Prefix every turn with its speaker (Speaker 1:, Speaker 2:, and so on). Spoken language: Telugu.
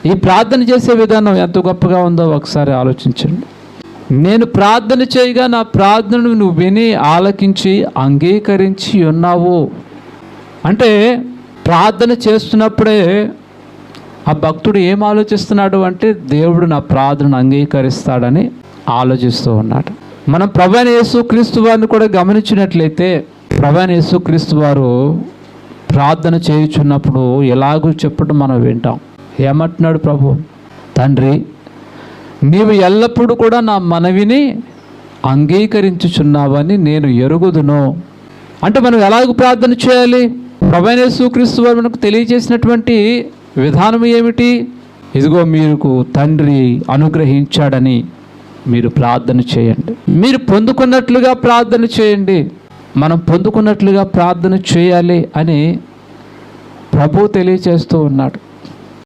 Speaker 1: ఈ ప్రార్థన చేసే విధానం ఎంత గొప్పగా ఉందో ఒకసారి ఆలోచించండి. నేను ప్రార్థన చేయగా నా ప్రార్థనను నువ్వు విని ఆలకించి అంగీకరించి ఉన్నావు అంటే, ప్రార్థన చేస్తున్నప్పుడే ఆ భక్తుడు ఏం ఆలోచిస్తున్నాడు అంటే, దేవుడు నా ప్రార్థనను అంగీకరిస్తాడని ఆలోచిస్తూ ఉన్నాడు. మనం ప్రభువైన యేసుక్రీస్తు వారిని కూడా గమనించినట్లయితే, ప్రభువైన యేసుక్రీస్తు వారు ప్రార్థన చేయుచున్నప్పుడు ఎలాగూ చెప్పడం మనం వింటాం. ఏమంటున్నాడు ప్రభు? తండ్రి, నీవు ఎల్లప్పుడూ కూడా నా మనవిని అంగీకరించుచున్నావని నేను ఎరుగుదును. అంటే మనం ఎలాగ ప్రార్థన చేయాలి? ప్రభువైన యేసుక్రీస్తు వారు మనకు తెలియజేసినటువంటి విధానం ఏమిటి? ఇదిగో మీకు తండ్రి అనుగ్రహించాడని మీరు ప్రార్థన చేయండి. మీరు పొందుకున్నట్లుగా ప్రార్థన చేయండి. మనం పొందుకున్నట్లుగా ప్రార్థన చేయాలి అని ప్రభు తెలియచేస్తూ ఉన్నాడు.